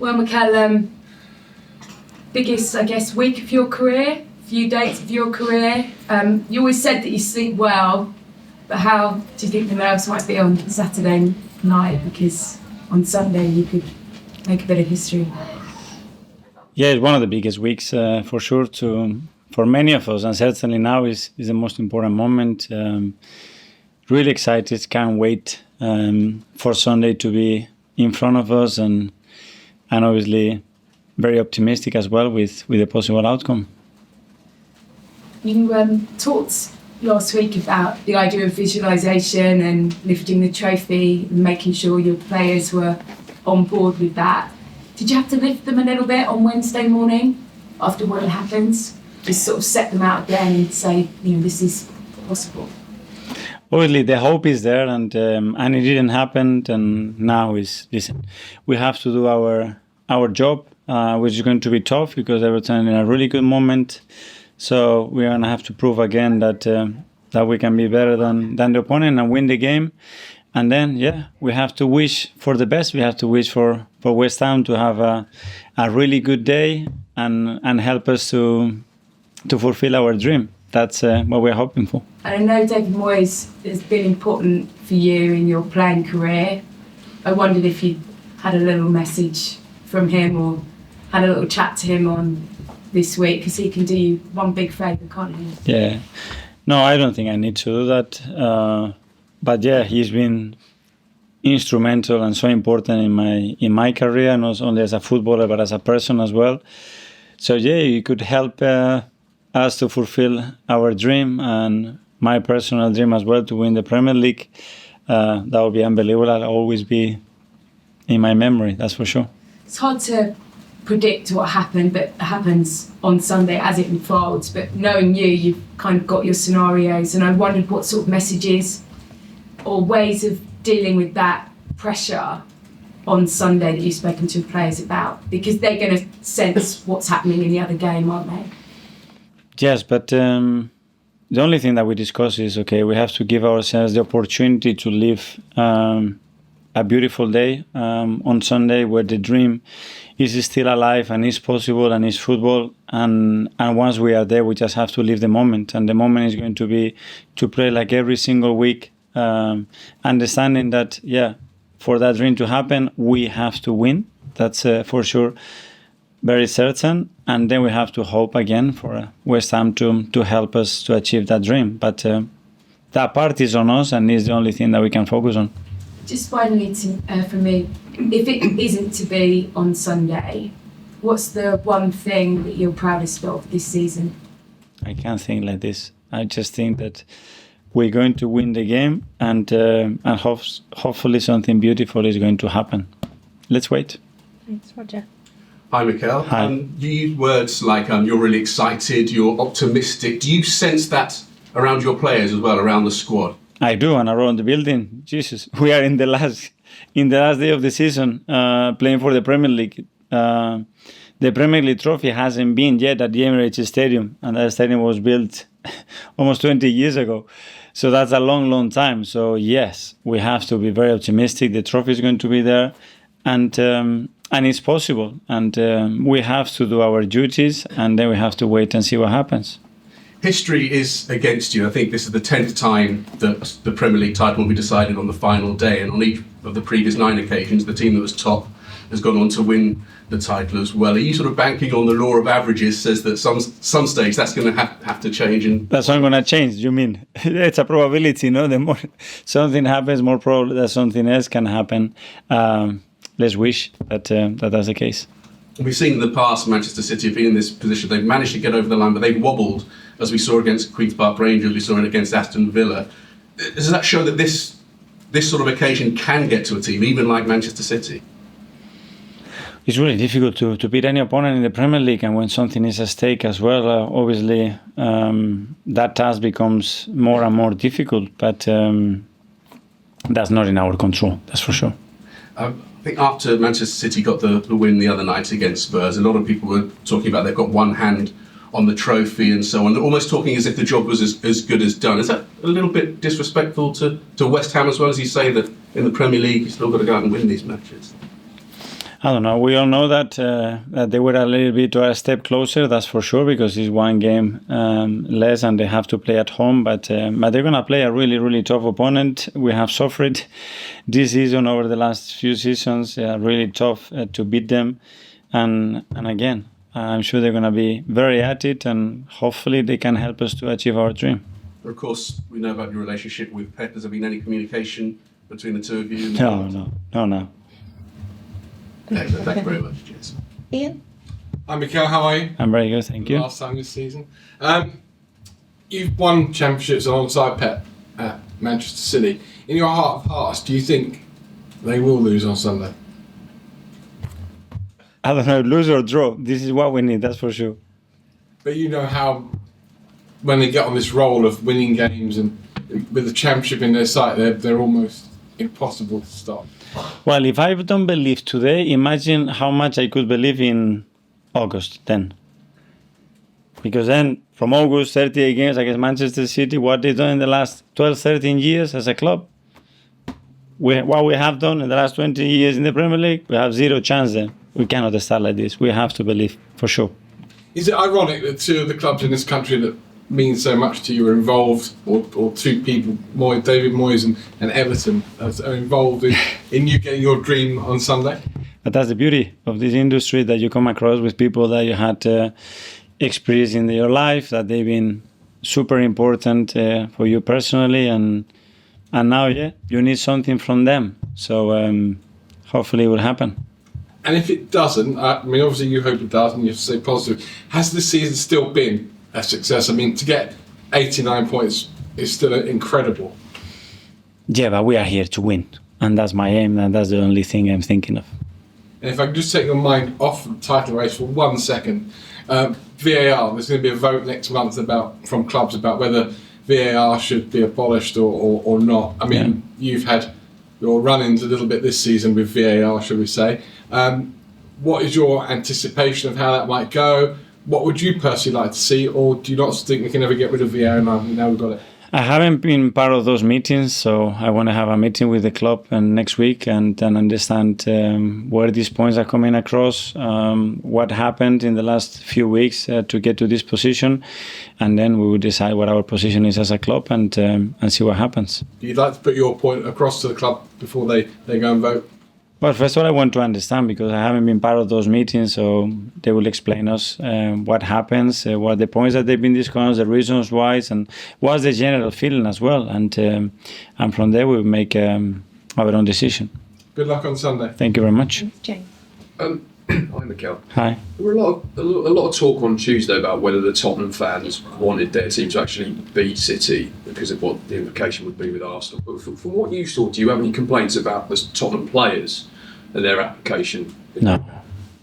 Well, Mikel, biggest, I guess, week of your career, few dates of your career. You always said that you sleep well, but how do you think the nerves might be on Saturday night? Because on Sunday you could make a bit of history. Yeah, it's one of the biggest weeks for sure for many of us, and certainly now is the most important moment. Really excited, can't wait for Sunday to be in front of us, and obviously very optimistic as well with the possible outcome. You talked last week about the idea of visualisation and lifting the trophy and making sure your players were on board with that. Did you have to lift them a little bit on Wednesday morning after what happens? Just sort of set them out again and say, this is possible? Obviously, the hope is there, and it didn't happen. And now listen, we have to do our job, which is going to be tough because Everton in a really good moment. So we're gonna have to prove again that we can be better than the opponent and win the game. And then, we have to wish for the best. We have to wish for West Ham to have a really good day and help us to fulfill our dream. That's what we're hoping for. And I know David Moyes has been important for you in your playing career. I wondered if you had a little message from him or had a little chat to him on this week, because he can do you one big favour, can't he? Yeah. No, I don't think I need to do that. But he's been instrumental and so important in my career, not only as a footballer but as a person as well. So he could help us to fulfill our dream and my personal dream as well, to win the Premier League. That would be unbelievable. I'll always be in my memory, that's for sure. It's hard to predict what happens on Sunday as it unfolds, but knowing you've kind of got your scenarios, and I wondered what sort of messages or ways of dealing with that pressure on Sunday that you've spoken to players about, because they're going to sense what's happening in the other game, aren't they? Yes, but the only thing that we discuss is, we have to give ourselves the opportunity to live a beautiful day on Sunday, where the dream is still alive and is possible and is football. And once we are there, we just have to live the moment. And the moment is going to be to play like every single week, understanding that, for that dream to happen, we have to win. That's for sure very certain. And then we have to hope again for West Ham to help us to achieve that dream. But that part is on us, and is the only thing that we can focus on. Just finally, for me, if it isn't to be on Sunday, what's the one thing that you're proudest of this season? I can't think like this. I just think that we're going to win the game, and hopefully something beautiful is going to happen. Let's wait. Thanks, Roger. Hi, Mikel. Hi. You use words like you're really excited, you're optimistic. Do you sense that around your players as well, around the squad? I do, and around the building. Jesus, we are in the last day of the season, playing for the Premier League. The Premier League trophy hasn't been yet at the Emirates Stadium, and that stadium was built almost 20 years ago. So that's a long, long time. So yes, we have to be very optimistic. The trophy is going to be there, and it's possible. And we have to do our duties, and then we have to wait and see what happens. History is against you. I think this is the 10th time that the Premier League title will be decided on the final day, and on each of the previous 9 occasions, the team that was top has gone on to win the title as well. Are you sort of banking on the law of averages, says that some stage that's going to have to change? And that's not going to change, you mean? It's a probability, no? The more something happens, more probably that something else can happen. Let's wish that that's the case. We've seen in the past Manchester City have been in this position. They've managed to get over the line, but they've wobbled, as we saw against Queen's Park Rangers, we saw it against Aston Villa. Does that show that this sort of occasion can get to a team, even like Manchester City? It's really difficult to beat any opponent in the Premier League, and when something is at stake as well, obviously that task becomes more and more difficult, but that's not in our control, that's for sure. I think after Manchester City got the win the other night against Spurs, a lot of people were talking about they've got one hand on the trophy and so on, almost talking as if the job was as good as done. Is that a little bit disrespectful to West Ham as well, as you say that in the Premier League you've still got to go out and win these matches? I don't know. We all know that that they were a little bit a step closer. That's for sure, because it's one game less, and they have to play at home. But they're gonna play a really, really tough opponent. We have suffered this season over the last few seasons. Really tough to beat them, and again, I'm sure they're gonna be very at it, and hopefully they can help us to achieve our dream. Of course, we know about your relationship with Pep. Has there been any communication between the two of you? No. Excellent. Thank you very much. Cheers. Ian? Hi Mikel, how are you? I'm very good, thank you. Last time this season. You've won championships alongside Pep at Manchester City. In your heart of hearts, do you think they will lose on Sunday? I don't know, lose or draw. This is what we need, that's for sure. But you know how, when they get on this roll of winning games and with the championship in their sight, they're almost impossible to stop. Well, if I don't believe today, imagine how much I could believe in August then. Because then, from August, 38 games against Manchester City, what they've done in the last 12, 13 years as a club, what we have done in the last 20 years in the Premier League, we have zero chance then. We cannot start like this. We have to believe, for sure. Is it ironic that two of the clubs in this country that mean so much to you are involved, or two people, David Moyes and Everton, are involved in you getting your dream on Sunday? But that's the beauty of this industry, that you come across with people that you had experience in your life, that they've been super important for you personally, and now, you need something from them. So hopefully it will happen. And if it doesn't, I mean, obviously you hope it does, and you have to stay positive. Has this season still been a success? I mean, to get 89 points is still incredible. Yeah, but we are here to win, and that's my aim, and that's the only thing I'm thinking of. And if I could just take your mind off the title race for 1 second, VAR, there's going to be a vote next month from clubs about whether VAR should be abolished or not. I mean, You've had your run-ins a little bit this season with VAR, should we say. What is your anticipation of how that might go? What would you personally like to see, or do you not think we can ever get rid of VAR now we've got it? I haven't been part of those meetings, so I want to have a meeting with the club next week and then understand where these points are coming across, what happened in the last few weeks to get to this position, and then we will decide what our position is as a club and see what happens. You'd like to put your point across to the club before they go and vote? Well, first of all, I want to understand, because I haven't been part of those meetings, so they will explain us what happens, what are the points that they've been discussed, the reasons why, and what's the general feeling as well. And from there, we'll make our own decision. Good luck on Sunday. Thank you very much. James. Hi, Mikel. Hi. There were a lot of talk on Tuesday about whether the Tottenham fans wanted their team to actually beat City because of what the implication would be with Arsenal. But from what you saw, do you have any complaints about the Tottenham players and their application? No.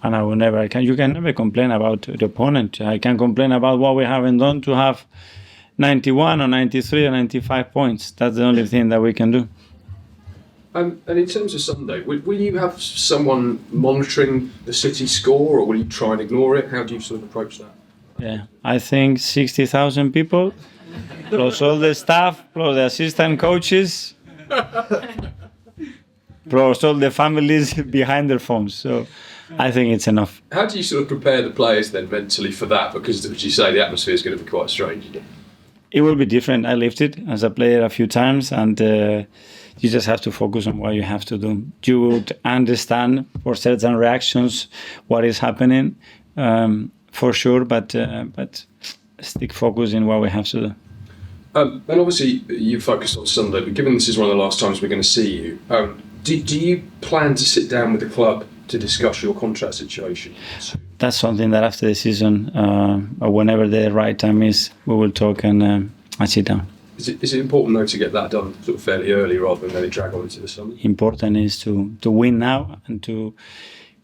And I will never. You can never complain about the opponent. I can complain about what we haven't done to have 91 or 93 or 95 points. That's the only thing that we can do. And in terms of Sunday, will you have someone monitoring the City score, or will you try and ignore it? How do you sort of approach that? Yeah, I think 60,000 people, plus all the staff, plus the assistant coaches, plus all the families behind their phones. So I think it's enough. How do you sort of prepare the players then mentally for that? Because, as you say, the atmosphere is going to be quite strange. It will be different. I lived it as a player a few times, and you just have to focus on what you have to do. You would understand for certain reactions what is happening, for sure, but stick focus in what we have to do. And obviously you focused on Sunday, but given this is one of the last times we're going to see you, do you plan to sit down with the club to discuss your contract situation? That's something that after the season, or whenever the right time is, we will talk and sit down. Is it important though to get that done sort of fairly early rather than let it drag on into the summer? Important is to win now and to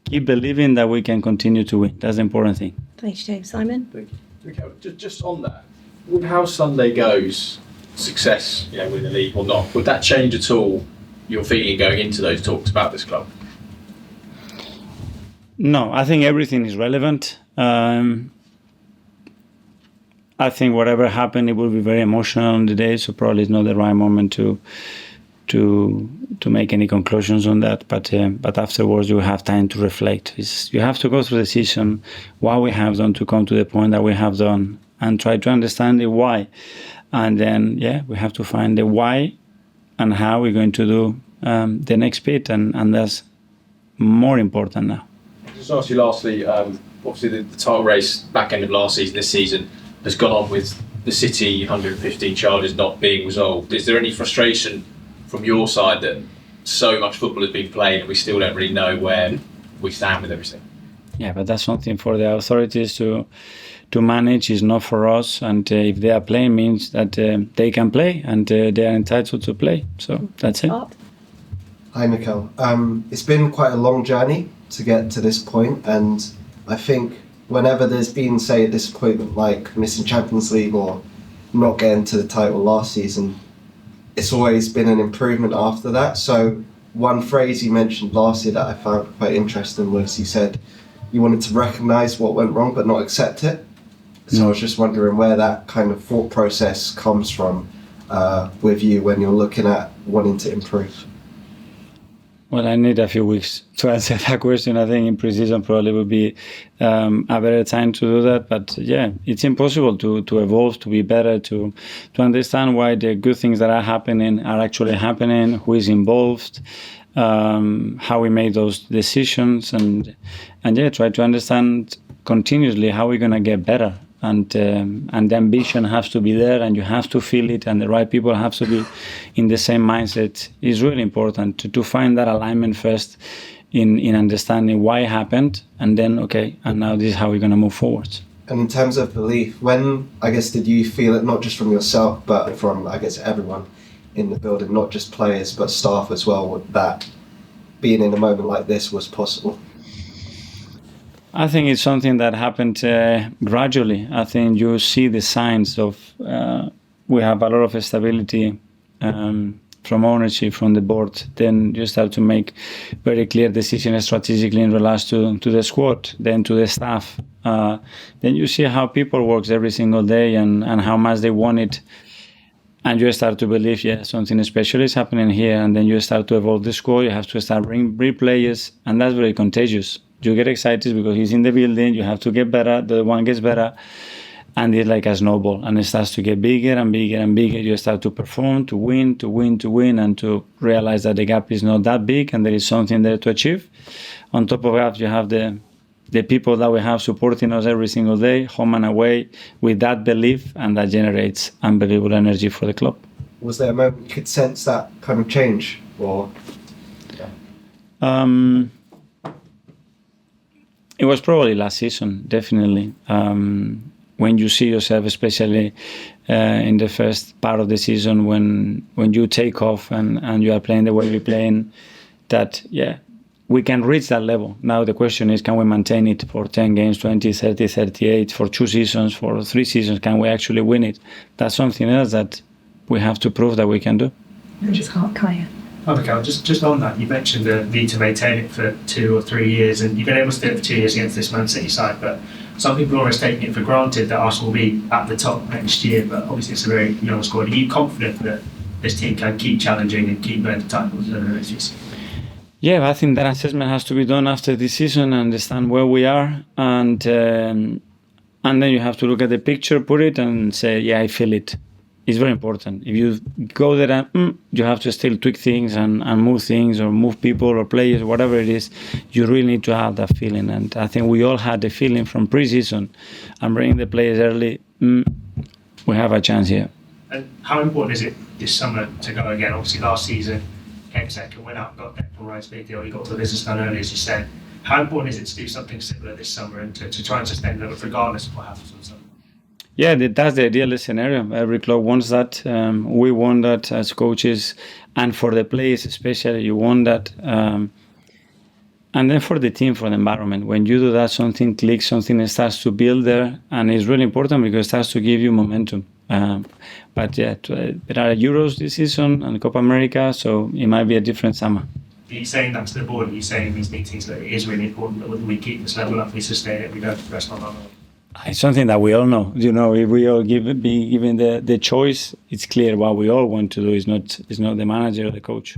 keep believing that we can continue to win. That's the important thing. Thanks, James. Simon? Thank you. Okay, just on that, with how Sunday goes, success, with the league or not, would that change at all your feeling going into those talks about this club? No, I think everything is relevant. I think whatever happened, it will be very emotional on the day, so probably it's not the right moment to to make any conclusions on that. But afterwards, you have time to reflect. You have to go through the season, what we have done to come to the point that we have done, and try to understand the why. And then, we have to find the why and how we're going to do the next bit, and that's more important now. Just ask you lastly, obviously the title race back end of last season, this season has gone on with the City 115 charges not being resolved. Is there any frustration from your side that so much football has been played and we still don't really know where we stand with everything? Yeah, but that's something for the authorities to manage. Is not for us. And if they are playing, means that they can play, and they are entitled to play. So that's it. Hi, Mikel. It's been quite a long journey to get to this point, and I think whenever there's been, say, a disappointment like missing Champions League or not getting to the title last season, it's always been an improvement after that. So one phrase you mentioned last year that I found quite interesting was you said you wanted to recognise what went wrong but not accept it. So I was just wondering where that kind of thought process comes from with you when you're looking at wanting to improve. Well, I need a few weeks to answer that question. I think in pre-season probably would be a better time to do that. But it's impossible to evolve, to be better, to understand why the good things that are happening are actually happening, who is involved, how we make those decisions, and try to understand continuously how we're going to get better. And the ambition has to be there, and you have to feel it, and the right people have to be in the same mindset. It's really important to find that alignment first in understanding why it happened, and then, and now this is how we're going to move forward. And in terms of belief, when, I guess, did you feel it, not just from yourself, but from, I guess, everyone in the building, not just players, but staff as well, that being in a moment like this was possible? I think it's something that happened gradually. I think you see the signs of we have a lot of stability from ownership, from the board. Then you start to make very clear decisions strategically in relation to the squad, then to the staff. Then you see how people work every single day and how much they want it. And you start to believe, something special is happening here. And then you start to evolve the squad. You have to start bring players, and that's very contagious. You get excited because he's in the building, you have to get better, the one gets better, and it's like a snowball, and it starts to get bigger and bigger and bigger. You start to perform, to win, and to realize that the gap is not that big and there is something there to achieve. On top of that, you have the people that we have supporting us every single day, home and away, with that belief, and that generates unbelievable energy for the club. Was there a moment you could sense that kind of change? Or It was probably last season, definitely. When you see yourself, especially in the first part of the season, when you take off and you are playing the way we're playing, that, we can reach that level. Now the question is, can we maintain it for 10 games, 20, 30, 38, for 2 seasons, for 3 seasons? Can we actually win it? That's something else that we have to prove that we can do. Just Kaya. Oh, Mikel, just on that, you mentioned the need to maintain it for 2 or 3 years, and you've been able to do it for 2 years against this Man City side, but some people are always taking it for granted that Arsenal will be at the top next year, but obviously it's a very young squad. Are you confident that this team can keep challenging and keep winning the titles over the next season? Yeah, I think that assessment has to be done after this season, understand where we are, and then you have to look at the picture, put it, and say, I feel it. It's very important. If you go there and you have to still tweak things and move things or move people or players, whatever it is, you really need to have that feeling. And I think we all had the feeling from pre-season and bringing the players early, we have a chance here. And how important is it this summer to go again? Obviously last season, came second, went out, got Declan Rice big deal, you got the business done early, as you said. How important is it to do something similar this summer and to try and sustain it regardless of what happens on summer? Yeah, that's the ideal scenario. Every club wants that. We want that as coaches, and for the players especially, you want that. And then for the team, for the environment, when you do that, something clicks, something starts to build there, and it's really important because it starts to give you momentum. But there are Euros this season and Copa America, so it might be a different summer. Are you saying that to the board? Are you saying in these meetings that it is really important that we keep this level up, we sustain it, we don't rest on our own? It's something that we all know. You know, if we all be given the choice, it's clear what we all want to do. It's not the manager or the coach.